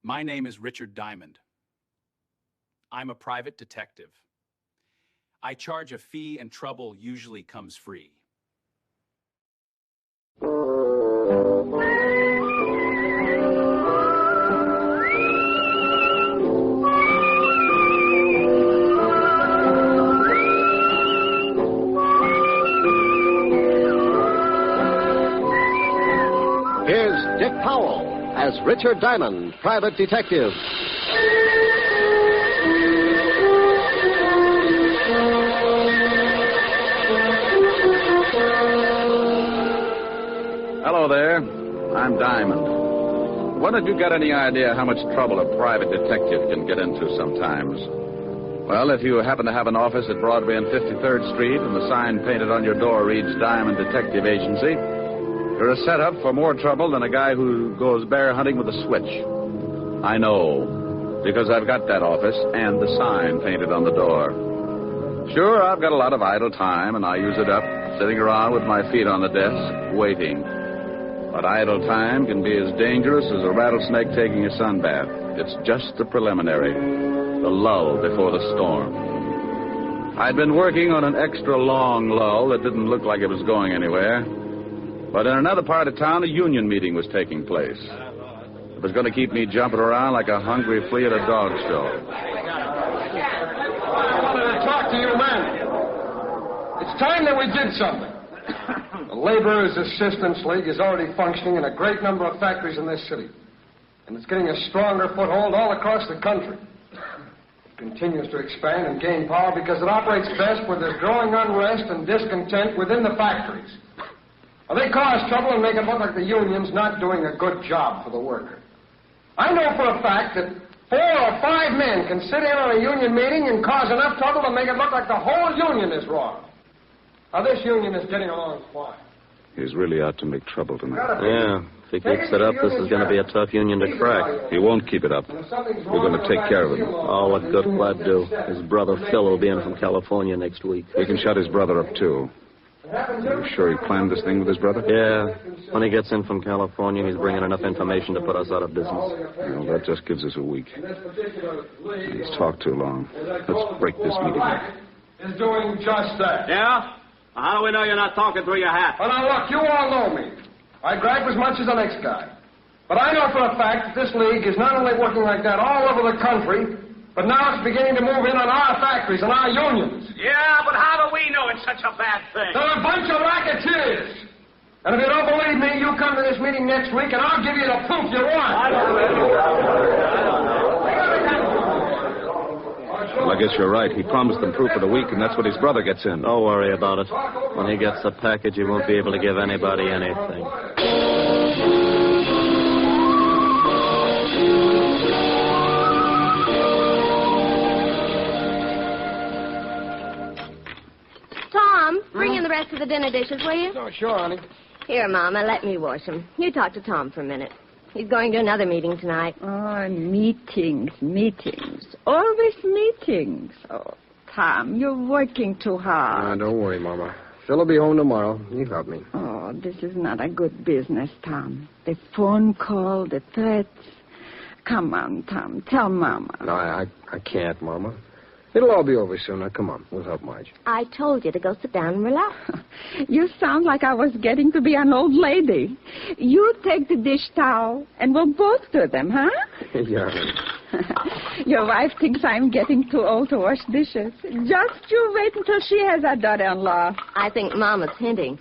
My name is Richard Diamond. I'm a private detective. I charge a fee and trouble usually comes free. Here's Dick Powell as Richard Diamond, private detective. Hello there. I'm Diamond. Wonder if you got any idea how much trouble a private detective can get into sometimes. Well, if you happen to have an office at Broadway and 53rd Street and the sign painted on your door reads Diamond Detective Agency, you're a setup for more trouble than a guy who goes bear hunting with a switch. I know, because I've got that office and the sign painted on the door. Sure, I've got a lot of idle time, and I use it up sitting around with my feet on the desk, waiting. But idle time can be as dangerous as a rattlesnake taking a sunbath. It's just the preliminary, the lull before the storm. I'd been working on an extra long lull that didn't look like it was going anywhere. But in another part of town, a union meeting was taking place. It was going to keep me jumping around like a hungry flea at a dog show. I wanted to talk to you men. It's time that we did something. The Laborers' Assistance League is already functioning in a great number of factories in this city. And it's getting a stronger foothold all across the country. It continues to expand and gain power because it operates best where there's growing unrest and discontent within the factories. Well, they cause trouble and make it look like the union's not doing a good job for the worker. I know for a fact that 4 or 5 men can sit in on a union meeting and cause enough trouble to make it look like the whole union is wrong. Now, this union is getting along fine. He's really out to make trouble tonight. Yeah, if he keeps it up, this is going to be a tough union to crack. He won't keep it up. We're going to take care of him. Oh, what good will that do? His brother Phil will be in from California next week. We can shut his brother up, too. Are you sure he planned this thing with his brother? Yeah. When he gets in from California, he's bringing enough information to put us out of business. Well, that just gives us a week. He's talked too long. Let's break this meeting up. Is doing just that. Yeah? How do we know you're not talking through your hat? Well, now, look, you all know me. I gripe as much as the next guy. But I know for a fact that this league is not only working like that all over the country, but now it's beginning to move in on our factories and our unions. Yeah, but how do we know it's such a bad thing? They're a bunch of racketeers. And if you don't believe me, you come to this meeting next week, and I'll give you the proof you want. Well, I guess you're right. He promised them proof of the week, and that's what his brother gets in. Don't worry about it. When he gets the package, he won't be able to give anybody anything. Tom, bring in the rest of the dinner dishes, will you? Oh, sure, honey. Here, Mama, let me wash them. You talk to Tom for a minute. He's going to another meeting tonight. Oh, meetings. Always meetings. Oh, Tom, you're working too hard. Don't worry, Mama. Phil will be home tomorrow. You help me. Oh, this is not a good business, Tom. The phone call, the threats. Come on, Tom. Tell Mama. No, I can't, Mama. It'll all be over soon. Now, come on. We'll help Marge. I told you to go sit down and relax. You sound like I was getting to be an old lady. You take the dish towel, and we'll both do them, huh? Yeah. Your wife thinks I'm getting too old to wash dishes. Just you wait until she has a daughter-in-law. I think Mama's hinting.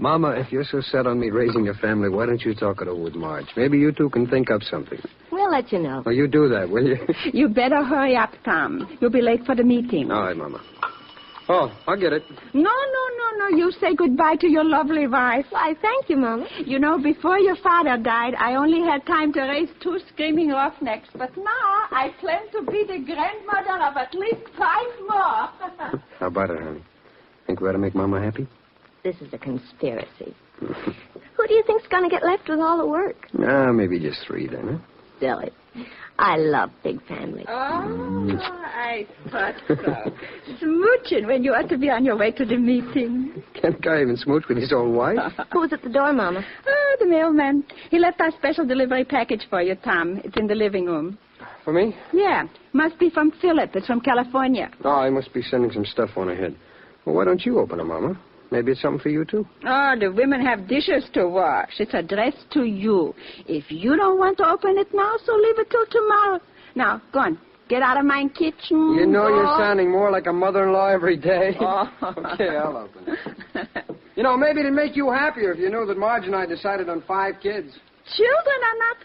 Mama, if you're so set on me raising a family, why don't you talk it over with Marge? Maybe you two can think up something. We'll let you know. Oh, you do that, will you? You better hurry up, Tom. You'll be late for the meeting. All right, Mama. Oh, I'll get it. No. You say goodbye to your lovely wife. Why, thank you, Mama. You know, before your father died, I only had time to raise 2 screaming roughnecks. But now I plan to be the grandmother of at least 5 more. How about it, honey? Think we ought to make Mama happy? This is a conspiracy. Who do you think's going to get left with all the work? Maybe just 3 then, huh? Silly. I love big families. Oh, I thought so. Smooching when you ought to be on your way to the meeting. Can't a guy even smooch with his own wife? Who's at the door, Mama? Oh, Oh, the mailman. He left our special delivery package for you, Tom. It's in the living room. For me? Yeah. Must be from Philip. It's from California. Oh, he must be sending some stuff on ahead. Well, why don't you open it, Mama? Maybe it's something for you, too. Oh, the women have dishes to wash. It's addressed to you. If you don't want to open it now, so leave it till tomorrow. Now, go on. Get out of my kitchen. You know, go. you're sounding more like a mother-in-law every day. Oh. Okay, I'll open it. You know, maybe it'd make you happier if you knew that Marge and I decided on 5 kids. Children are not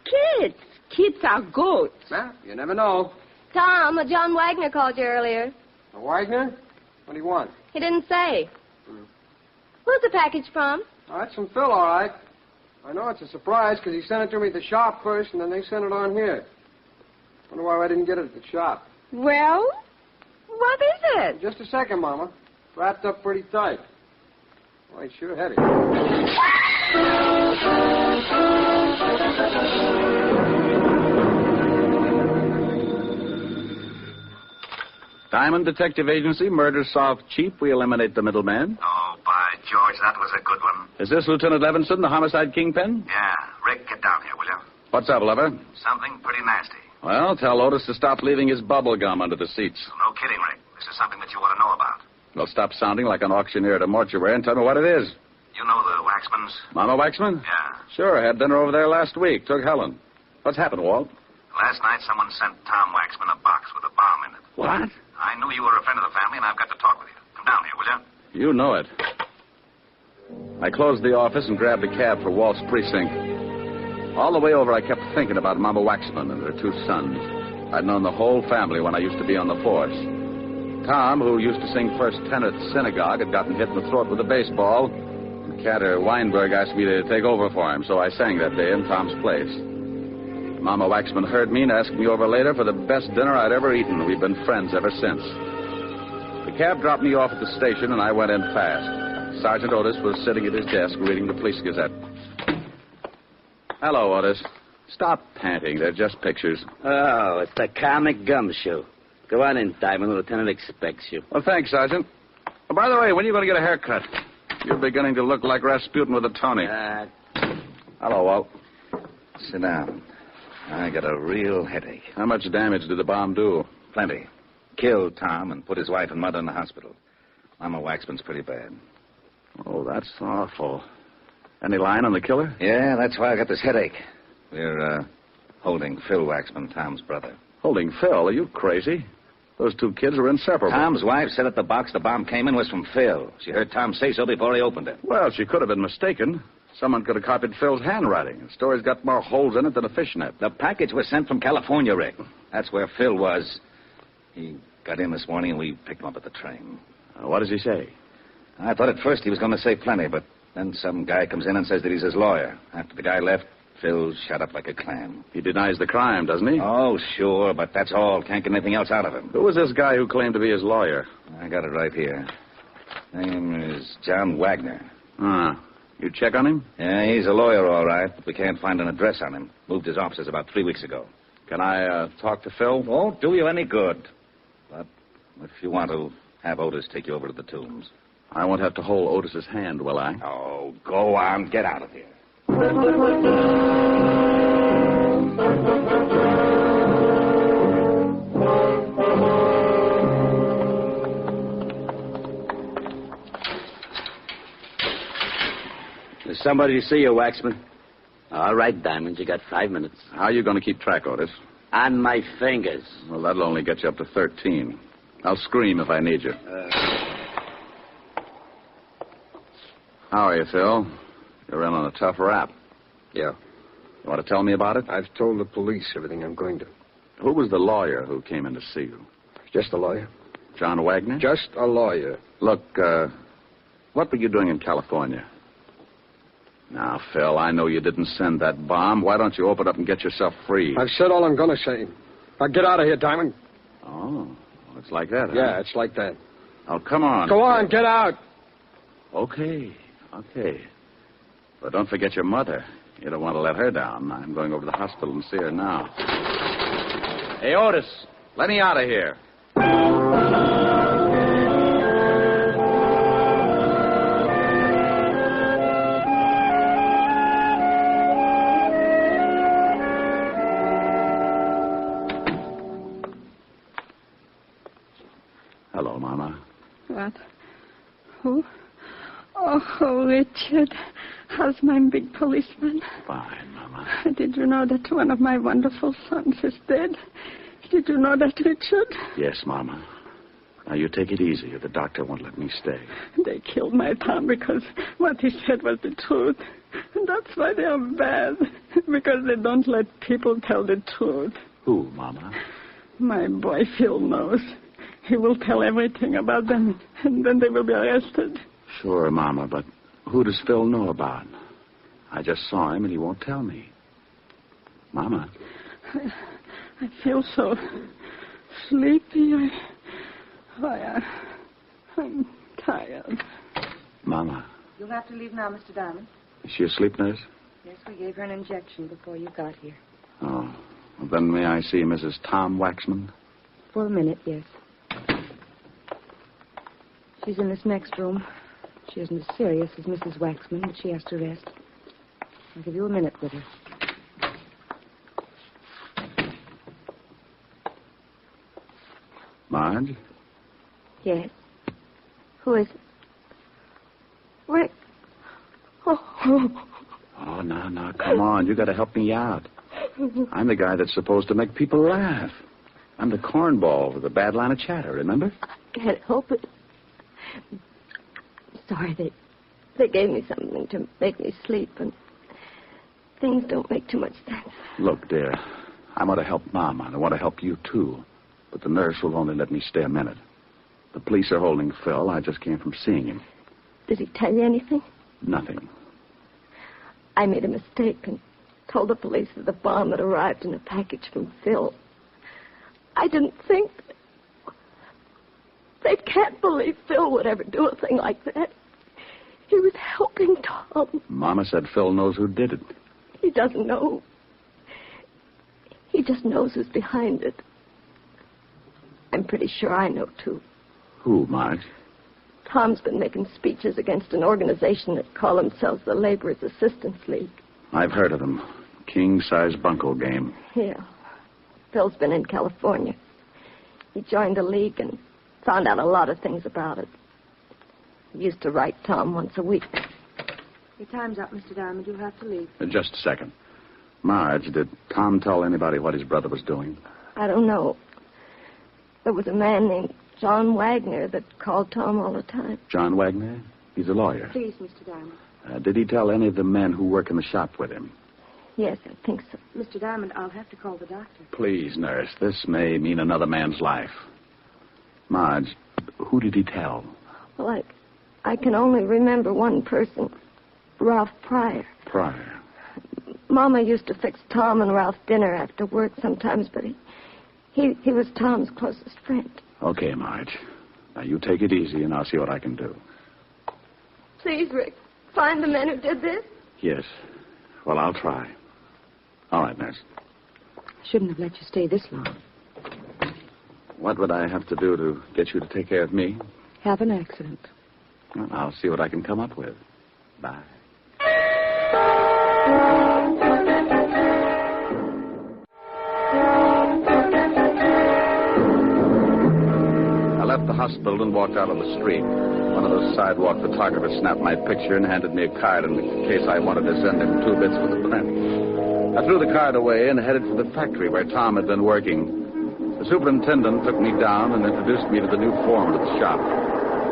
kids. Kids are goats. Well, you never know. Tom, John Wagner called you earlier. Wagner? What do you want? He didn't say. Who's the package from? Oh, that's from Phil, all right. I know it's a surprise because he sent it to me at the shop first, and then they sent it on here. Wonder why I didn't get it at the shop. Well, what is it? Just a second, Mama. Wrapped up pretty tight. Well, it's sure heavy. Diamond Detective Agency, murder solved cheap. We eliminate the middleman. Oh, by George, that was a good one. Is this Lieutenant Levinson, the homicide kingpin? Yeah. Rick, get down here, will you? What's up, lover? Something pretty nasty. Well, tell Otis to stop leaving his bubble gum under the seats. No kidding, Rick. This is something that you want to know about. Well, stop sounding like an auctioneer at a mortuary and tell me what it is. You know the Waxmans? Mama Waxman? Yeah. Sure, I had dinner over there last week. Took Helen. What's happened, Walt? Last night, someone sent Tom Waxman a box with a bomb in it. What? I knew you were a friend of the family, and I've got to talk with you. Come down here, will you? You know it. I closed the office and grabbed a cab for Walt's precinct. All the way over, I kept thinking about Mama Waxman and her 2 sons. I'd known the whole family when I used to be on the force. Tom, who used to sing first tenor at the synagogue, had gotten hit in the throat with a baseball. And Catter Weinberg asked me to take over for him, so I sang that day in Tom's place. Mama Waxman heard me and asked me over later for the best dinner I'd ever eaten. We've been friends ever since. The cab dropped me off at the station, and I went in fast. Sergeant Otis was sitting at his desk reading the Police Gazette. Hello, Otis. Stop panting. They're just pictures. Oh, it's the comic gumshoe. Go on in, Diamond. The lieutenant expects you. Well, thanks, Sergeant. Oh, by the way, when are you going to get a haircut? You're beginning to look like Rasputin with a Tony. Hello, Walt. Sit down. I got a real headache. How much damage did the bomb do? Plenty. Killed Tom and put his wife and mother in the hospital. Mama Waxman's pretty bad. Oh, that's awful. Any line on the killer? Yeah, that's why I got this headache. We're, holding Phil Waxman, Tom's brother. Holding Phil? Are you crazy? Those 2 kids are inseparable. Tom's wife said that the box the bomb came in was from Phil. She heard Tom say so before he opened it. Well, she could have been mistaken. Someone could have copied Phil's handwriting. The story's got more holes in it than a fishnet. The package was sent from California, Rick. That's where Phil was. He got in this morning and we picked him up at the train. What does he say? I thought at first he was going to say plenty, but then some guy comes in and says that he's his lawyer. After the guy left, Phil shut up like a clam. He denies the crime, doesn't he? Oh, sure, but that's all. Can't get anything else out of him. Who was this guy who claimed to be his lawyer? I got it right here. Name is John Wagner. You check on him? Yeah, he's a lawyer, all right, but we can't find an address on him. Moved his offices about 3 weeks ago. Can I talk to Phil? Won't do you any good. But if you want to, have Otis take you over to the tombs. I won't have to hold Otis's hand, will I? Oh, go on. Get out of here. There's somebody to see you, Waxman. All right, Diamond. You got 5 minutes. How are you going to keep track, Otis? On my fingers. Well, that'll only get you up to 13. I'll scream if I need you. How are you, Phil? You're in on a tough rap. Yeah. You want to tell me about it? I've told the police everything I'm going to. Who was the lawyer who came in to see you? Just a lawyer. John Wagner? Just a lawyer. Look, what were you doing in California? Now, Phil, I know you didn't send that bomb. Why don't you open up and get yourself free? I've said all I'm going to say. Now, get out of here, Diamond. Oh, it's like that, huh? Yeah, it's like that. Oh, come on. Go on, get out. Okay. But don't forget your mother. You don't want to let her down. I'm going over to the hospital and see her now. Hey, Otis, let me out of here. Hello, Mama. What? Who? Oh, Richard. How's my big policeman? Fine, Mama. Did you know that one of my wonderful sons is dead? Did you know that, Richard? Yes, Mama. Now, you take it easy, or the doctor won't let me stay. They killed my Tom because what he said was the truth. And that's why they are bad. Because they don't let people tell the truth. Who, Mama? My boy Phil knows. He will tell everything about them, and then they will be arrested. Sure, Mama, but who does Phil know about? I just saw him, and he won't tell me. Mama. I feel so sleepy. I'm tired. Mama. You'll have to leave now, Mr. Diamond. Is she asleep, nurse? Yes, we gave her an injection before you got here. Oh. Well, then may I see Mrs. Tom Waxman? For a minute, yes. She's in this next room. She isn't as serious as Mrs. Waxman, but she has to rest. I'll give you a minute with her. Marge? Yes. Who is it? Rick. Oh, now, come on. You got to help me out. I'm the guy that's supposed to make people laugh. I'm the cornball with the bad line of chatter, remember? I can't help it. Sorry, they gave me something to make me sleep, and things don't make too much sense. Look, dear, I want to help Mama, and I want to help you, too. But the nurse will only let me stay a minute. The police are holding Phil. I just came from seeing him. Did he tell you anything? Nothing. I made a mistake and told the police that the bomb had arrived in a package from Phil. I didn't think... They can't believe Phil would ever do a thing like that. He was helping Tom. Mama said Phil knows who did it. He doesn't know. He just knows who's behind it. I'm pretty sure I know, too. Who, Marge? Tom's been making speeches against an organization that call themselves the Laborers Assistance League. I've heard of them. King-size bunco game. Yeah. Phil's been in California. He joined the league and found out a lot of things about it. He used to write Tom once a week. Your time's up, Mr. Diamond. You'll have to leave. Just a second. Marge, did Tom tell anybody what his brother was doing? I don't know. There was a man named John Wagner that called Tom all the time. John Wagner? He's a lawyer. Please, Mr. Diamond. Did he tell any of the men who work in the shop with him? Yes, I think so. Mr. Diamond, I'll have to call the doctor. Please, nurse. This may mean another man's life. Marge, who did he tell? Well, I can only remember one person, Ralph Pryor. Pryor. Mama used to fix Tom and Ralph dinner after work sometimes, but he was Tom's closest friend. Okay, Marge. Now, you take it easy, and I'll see what I can do. Please, Rick, find the men who did this. Yes. Well, I'll try. All right, nurse. I shouldn't have let you stay this long. What would I have to do to get you to take care of me? Have an accident. Well, I'll see what I can come up with. Bye. I left the hospital and walked out on the street. One of those sidewalk photographers snapped my picture and handed me a card in case I wanted to send him 2 bits for the print. I threw the card away and headed for the factory where Tom had been working. The superintendent took me down and introduced me to the new foreman of the shop.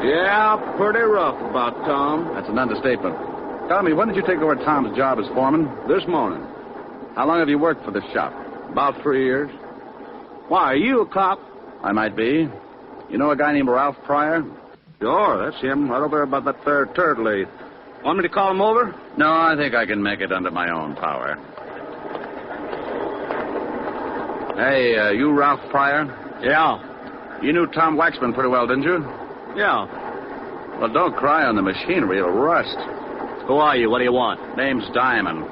Yeah, pretty rough about Tom. That's an understatement. Tell me, when did you take over Tom's job as foreman? This morning. How long have you worked for this shop? About 3 years. Why, are you a cop? I might be. You know a guy named Ralph Pryor? Sure, that's him, right over about that there turtle lathe. Want me to call him over? No, I think I can make it under my own power. Hey, you Ralph Pryor? Yeah. You knew Tom Waxman pretty well, didn't you? Yeah. Well, don't cry on the machinery. It'll rust. Who are you? What do you want? Name's Diamond.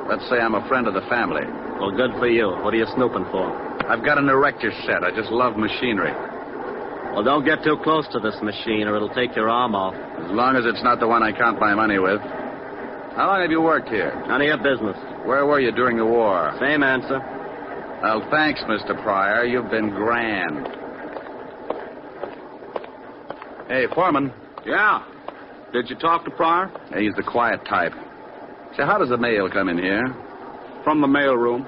Let's say I'm a friend of the family. Well, good for you. What are you snooping for? I've got an erector set. I just love machinery. Well, don't get too close to this machine or it'll take your arm off. As long as it's not the one I count my money with. How long have you worked here? None of your business. Where were you during the war? Same answer. Well, thanks, Mr. Pryor. You've been grand. Hey, Foreman. Yeah. Did you talk to Pryor? He's the quiet type. Say, how does the mail come in here? From the mail room.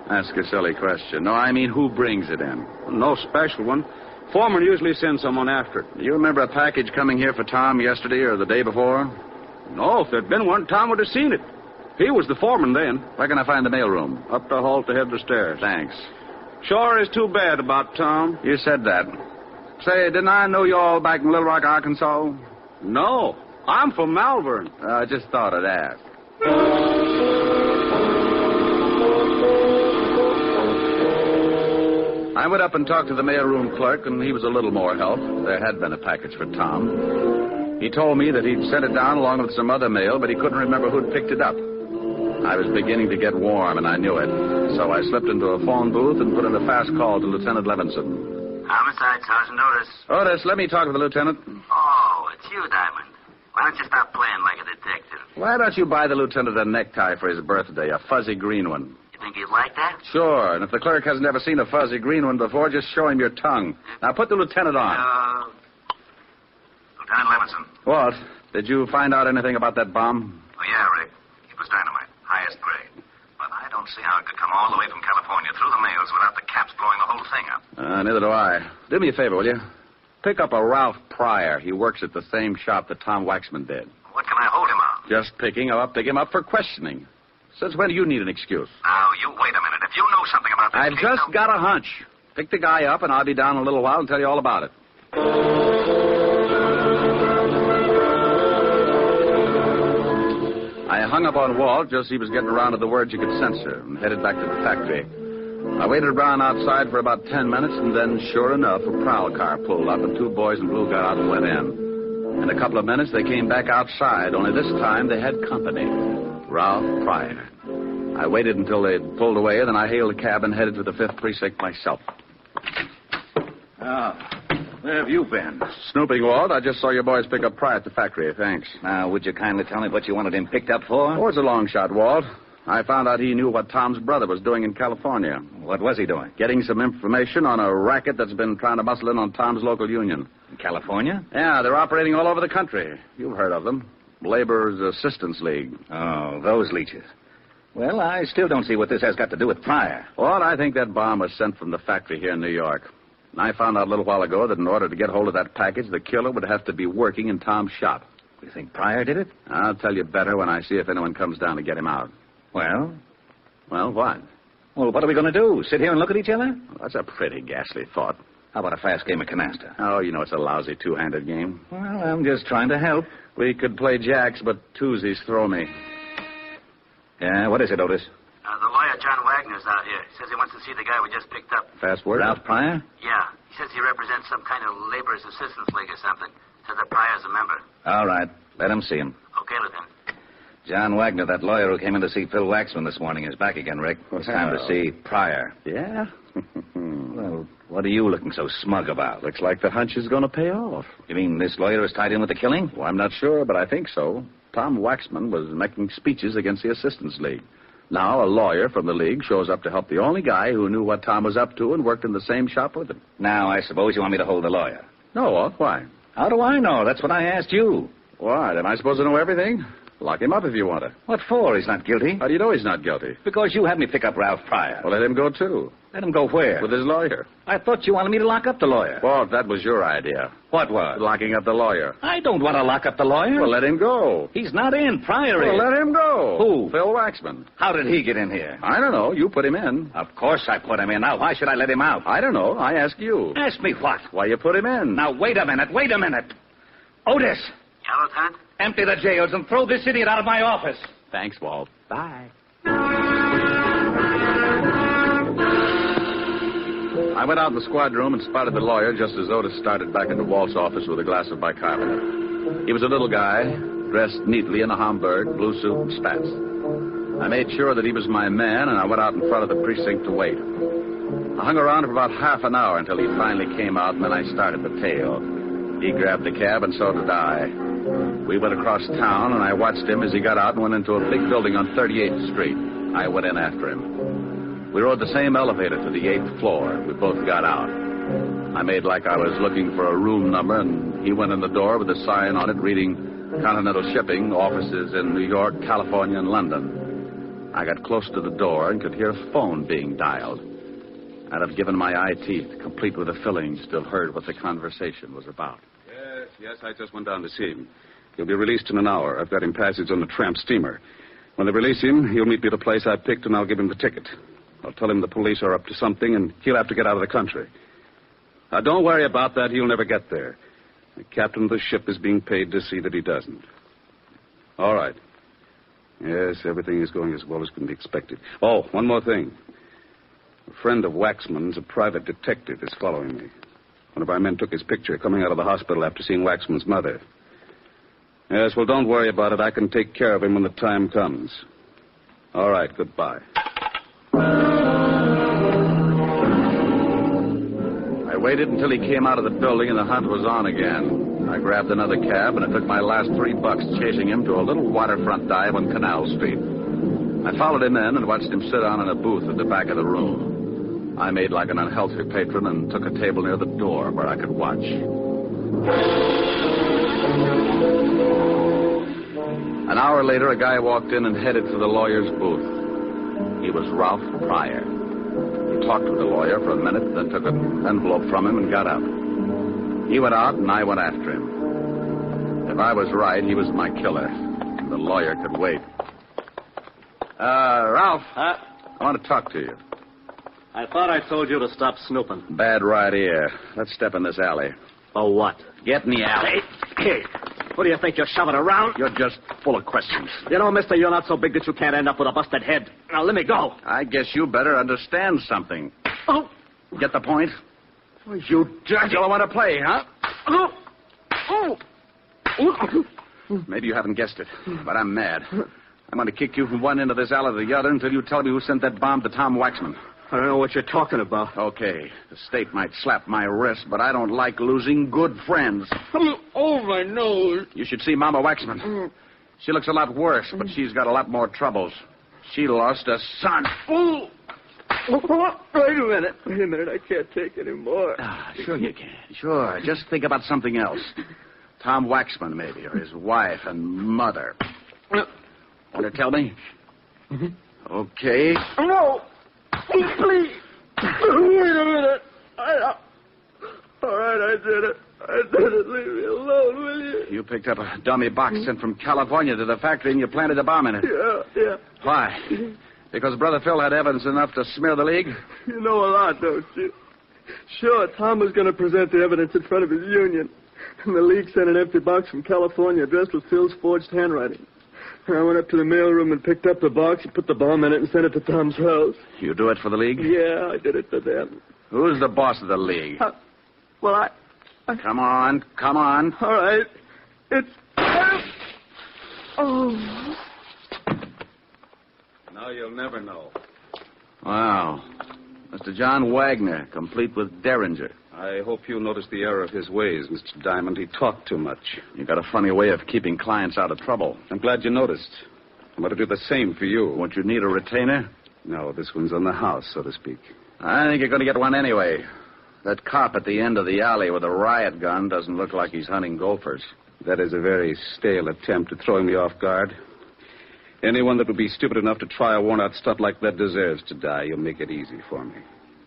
Ask a silly question. No, I mean, who brings it in? No special one. Foreman usually sends someone after it. You remember a package coming here for Tom yesterday or the day before? No, if there'd been one, Tom would have seen it. He was the foreman then. Where can I find the mail room? Up the hall to head the stairs. Thanks. Sure is too bad about Tom. You said that. Say, didn't I know you all back in Little Rock, Arkansas? No, I'm from Malvern. I just thought I'd ask. I went up and talked to the mailroom clerk, and he was a little more help. There had been a package for Tom. He told me that he'd sent it down along with some other mail, but he couldn't remember who'd picked it up. I was beginning to get warm, and I knew it. So I slipped into a phone booth and put in a fast call to Lieutenant Levinson. Homicide, Sergeant Otis. Otis, let me talk with the lieutenant. Oh, it's you, Diamond. Why don't you stop playing like a detective? Why don't you buy the lieutenant a necktie for his birthday, a fuzzy green one? You think he'd like that? Sure, and if the clerk hasn't ever seen a fuzzy green one before, just show him your tongue. Now put the lieutenant on. Lieutenant Levinson. What? Did you find out anything about that bomb? Oh, yeah, Rick. It was dynamite. Highest grade. But I don't see how it could come all the way from California through the mails without the caps blowing the whole thing up. Neither do I. Do me a favor, will you? Pick up a Ralph Pryor. He works at the same shop that Tom Waxman did. What can I hold him on? Just pick him up for questioning. Since when do you need an excuse? Now, you wait a minute. If you know something about this I've case, just got a hunch. Pick the guy up, and I'll be down in a little while and tell you all about it. I hung up on Walt just as he was getting around to the words you could censor and headed back to the factory. I waited around outside for about 10 minutes, and then, sure enough, a prowl car pulled up, and two boys in blue got out and went in. In a couple of minutes, they came back outside, only this time they had company. Ralph Pryor. I waited until they'd pulled away, then I hailed a cab and headed to the 5th Precinct myself. Where have you been? Snooping, Walt. I just saw your boys pick up Pryor at the factory. Thanks. Now, would you kindly tell me what you wanted him picked up for? Oh, it's a long shot, Walt. I found out he knew what Tom's brother was doing in California. What was he doing? Getting some information on a racket that's been trying to muscle in on Tom's local union. In California? Yeah, they're operating all over the country. You've heard of them. Laborers Assistance League. Oh, those leeches. Well, I still don't see what this has got to do with Pryor. Well, I think that bomb was sent from the factory here in New York. And I found out a little while ago that in order to get hold of that package, the killer would have to be working in Tom's shop. You think Pryor did it? I'll tell you better when I see if anyone comes down to get him out. Well? Well, what? Well, what are we going to do? Sit here and look at each other? Well, that's a pretty ghastly thought. How about a fast game of canasta? Oh, you know it's a lousy two-handed game. Well, I'm just trying to help. We could play jacks, but twosies throw me. Yeah, what is it, Otis? The lawyer, John Wagner's out here. He says he wants to see the guy we just picked up. Fast word? Ralph Pryor? Yeah. He says he represents some kind of laborers' assistance league or something. Says that Pryor's a member. All right. Let him see him. Okay, Lieutenant. John Wagner, that lawyer who came in to see Phil Waxman this morning, is back again, Rick. It's time to see Pryor. Yeah? Well, what are you looking so smug about? Looks like the hunch is going to pay off. You mean this lawyer is tied in with the killing? Well, I'm not sure, but I think so. Tom Waxman was making speeches against the Assistance League. Now, a lawyer from the league shows up to help the only guy who knew what Tom was up to and worked in the same shop with him. Now, I suppose you want me to hold the lawyer. No, Walt. Why? How do I know? That's what I asked you. What? Am I supposed to know everything? Lock him up if you want to. What for? He's not guilty. How do you know he's not guilty? Because you had me pick up Ralph Pryor. Well, let him go, too. Let him go where? With his lawyer. I thought you wanted me to lock up the lawyer. Walt, that was your idea. What was? Locking up the lawyer. I don't want to lock up the lawyer. Well, let him go. He's not in. Pryor is. Well, let him go. Who? Phil Waxman. How did he get in here? I don't know. You put him in. Of course I put him in. Now, why should I let him out? I don't know. I ask you. Ask me what? Why you put him in. Now, wait a minute. Otis. Yeah, Lieutenant? Empty the jails and throw this idiot out of my office. Thanks, Walt. Bye. I went out in the squad room and spotted the lawyer just as Otis started back into Walt's office with a glass of bicarbonate. He was a little guy, dressed neatly in a Homburg, blue suit, and spats. I made sure that he was my man, and I went out in front of the precinct to wait. I hung around for about half an hour until he finally came out, and then I started the tale. He grabbed the cab, and so did I. We went across town, and I watched him as he got out and went into a big building on 38th Street. I went in after him. We rode the same elevator to the 8th floor. We both got out. I made like I was looking for a room number, and he went in the door with a sign on it reading Continental Shipping, offices in New York, California, and London. I got close to the door and could hear a phone being dialed. I'd have given my eye teeth, complete with the fillings, to have heard what the conversation was about. Yes, I just went down to see him. He'll be released in an hour. I've got him passage on the tramp steamer. When they release him, he'll meet me at the place I picked, and I'll give him the ticket. I'll tell him the police are up to something, and he'll have to get out of the country. Now, don't worry about that. He'll never get there. The captain of the ship is being paid to see that he doesn't. All right. Yes, everything is going as well as can be expected. Oh, one more thing. A friend of Waxman's, a private detective, is following me. One of our men took his picture coming out of the hospital after seeing Waxman's mother. Yes, well, don't worry about it. I can take care of him when the time comes. All right, goodbye. I waited until he came out of the building and the hunt was on again. I grabbed another cab, and it took my last $3 chasing him to a little waterfront dive on Canal Street. I followed him in and watched him sit down in a booth at the back of the room. I made like an unhealthy patron and took a table near the door where I could watch. An hour later, a guy walked in and headed for the lawyer's booth. He was Ralph Pryor. He talked with the lawyer for a minute, then took an envelope from him and got up. He went out, and I went after him. If I was right, he was my killer. The lawyer could wait. Ralph, I want to talk to you. I thought I told you to stop snooping. Bad right here. Let's step in this alley. For what? Get in the alley. Hey, what do you think you're shoving around? You're just full of questions. You know, mister, you're not so big that you can't end up with a busted head. Now, let me go. I guess you better understand something. Oh. Get the point? You dirty... You don't want to play, huh? Oh. Maybe you haven't guessed it, but I'm mad. I'm going to kick you from one end of this alley to the other until you tell me who sent that bomb to Tom Waxman. I don't know what you're talking about. Okay. The state might slap my wrist, but I don't like losing good friends. Oh, my nose. You should see Mama Waxman. She looks a lot worse, but she's got a lot more troubles. She lost a son. Oh. Wait a minute. I can't take any more. Sure you can. Sure. Just think about something else. Tom Waxman, maybe, or his wife and mother. Want to tell me? Mm-hmm. Okay. No. Please. Wait a minute. All right, I did it. Leave me alone, will you? You picked up a dummy box sent from California to the factory and you planted a bomb in it. Yeah. Why? Because Brother Phil had evidence enough to smear the League? You know a lot, don't you? Sure, Tom was going to present the evidence in front of his union. And the League sent an empty box from California addressed with Phil's forged handwriting. I went up to the mailroom and picked up the box and put the bomb in it and sent it to Tom's house. You do it for the League? Yeah, I did it for them. Who's the boss of the League? Well, I... Come on. All right. It's... Oh. Now you'll never know. Wow. Mr. John Wagner, complete with Derringer. I hope you noticed the error of his ways, Mr. Diamond. He talked too much. You got a funny way of keeping clients out of trouble. I'm glad you noticed. I'm going to do the same for you. Won't you need a retainer? No, this one's on the house, so to speak. I think you're going to get one anyway. That cop at the end of the alley with a riot gun doesn't look like he's hunting gophers. That is a very stale attempt at throwing me off guard. Anyone that would be stupid enough to try a worn-out stunt like that deserves to die. You'll make it easy for me.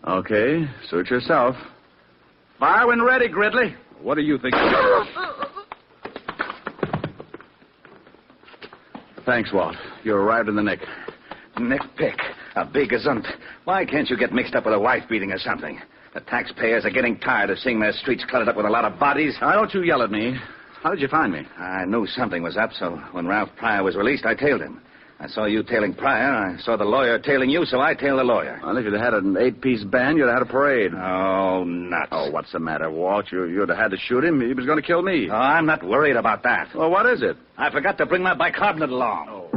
Okay, suit yourself. Fire when ready, Gridley. What do you think? Thanks, Walt. You're right in the nick. Nitpick. A big gazunt. Why can't you get mixed up with a wife beating or something? The taxpayers are getting tired of seeing their streets cluttered up with a lot of bodies. Now, don't you yell at me. How did you find me? I knew something was up, so when Ralph Pryor was released, I tailed him. I saw you tailing Pryor. I saw the lawyer tailing you, so I tailed the lawyer. Well, if you'd had an 8-piece band, you'd have had a parade. Oh, nuts. Oh, what's the matter, Walt? You'd have had to shoot him. He was going to kill me. Oh, I'm not worried about that. Well, what is it? I forgot to bring my bicarbonate along. Oh.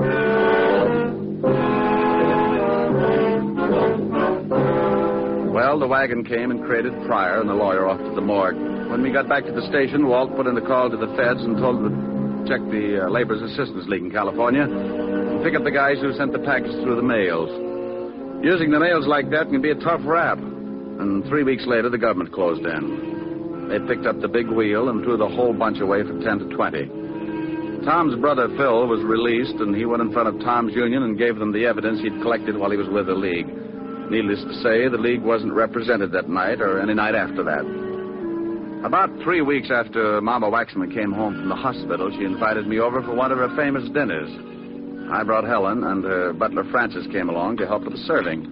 Well, the wagon came and crated Pryor and the lawyer off to the morgue. When we got back to the station, Walt put in a call to the feds and told them to check the Labor's Assistance League in California and pick up the guys who sent the package through the mails. Using the mails like that can be a tough rap. And 3 weeks later, the government closed in. They picked up the big wheel and threw the whole bunch away for 10 to 20. Tom's brother, Phil, was released, and he went in front of Tom's union and gave them the evidence he'd collected while he was with the League. Needless to say, the League wasn't represented that night or any night after that. About 3 weeks after Mama Waxman came home from the hospital, she invited me over for one of her famous dinners. I brought Helen, and her butler Francis came along to help with the serving.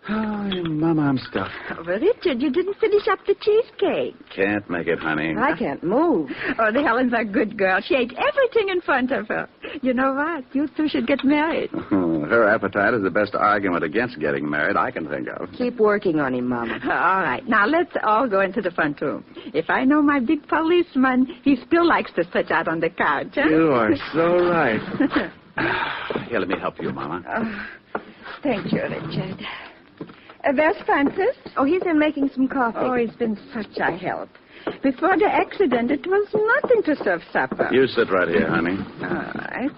Oh, Mama, I'm stuffed. Oh, but Richard, you didn't finish up the cheesecake. Can't make it, honey. I can't move. Oh, the Helen's a good girl. She ate everything in front of her. You know what? You two should get married. Her appetite is the best argument against getting married I can think of. Keep working on him, Mama. All right. Now, let's all go into the front room. If I know my big policeman, he still likes to stretch out on the couch, huh? You are so right. Here, let me help you, Mama. Thank you, Richard. There's Francis. Oh, he's in making some coffee. Oh, he's been such a help. Before the accident, it was nothing to serve supper. You sit right here, honey. All right.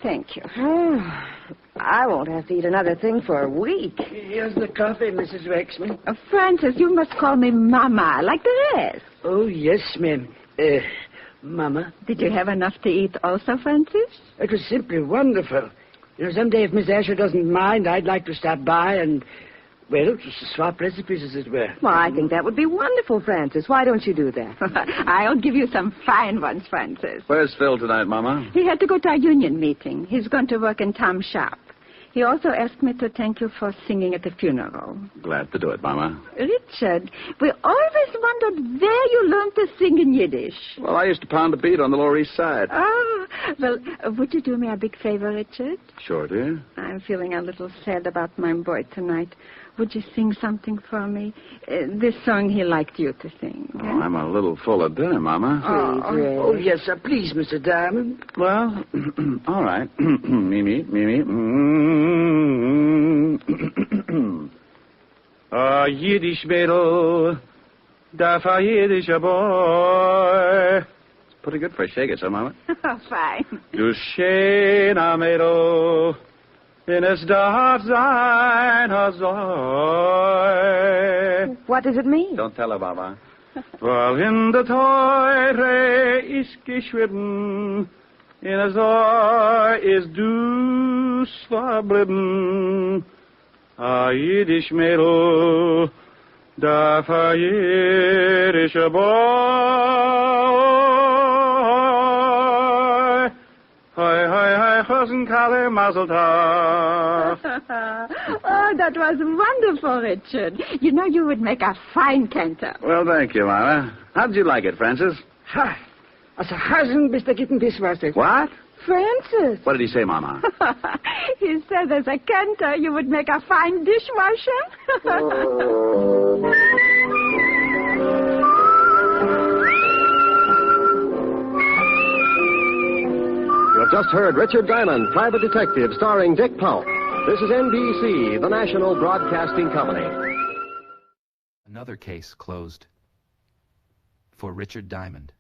Thank you. I won't have to eat another thing for a week. Here's the coffee, Mrs. Waxman. Francis, you must call me Mama, like the rest. Oh, yes, ma'am. Mama. Did you have enough to eat also, Francis? It was simply wonderful. You know, someday if Miss Asher doesn't mind, I'd like to stop by and... well, just to swap recipes, as it were. Well, I think that would be wonderful, Francis. Why don't you do that? I'll give you some fine ones, Francis. Where's Phil tonight, Mama? He had to go to a union meeting. He's going to work in Tom's shop. He also asked me to thank you for singing at the funeral. Glad to do it, Mama. Richard, we always wondered where you learned to sing in Yiddish. Well, I used to pound the beat on the Lower East Side. Oh, well, would you do me a big favor, Richard? Sure, dear. I'm feeling a little sad about my boy tonight. Would you sing something for me? This song he liked you to sing. Oh, I'm a little full of dinner, Mama. Oh, yes, sir. Please, Mr. Diamond. Well, all right. Mimi. A Yiddish mädel, darf a Yiddish boy. It's pretty good for a shake it, so, Mama. Fine. Du schöner Mädel, wenn es darf sein, soll. What does it mean? Don't tell her, Mama. Weil in der Teure ist geschrieben, in der Säu ist du's verblieben. A Yiddish Mädel, darf a Yiddish boy. Hi, Hosen Kalle Mazel Tov. Oh, that was wonderful, Richard. You know you would make a fine cantor. Well, thank you, Mama. How'd you like it, Francis? Ha! Als Hasen bist du gitten Bisswasser. What? Francis. What did he say, Mama? He said as a cantor you would make a fine dishwasher. You have just heard Richard Diamond, Private Detective, starring Dick Powell. This is NBC, the National Broadcasting Company. Another case closed for Richard Diamond.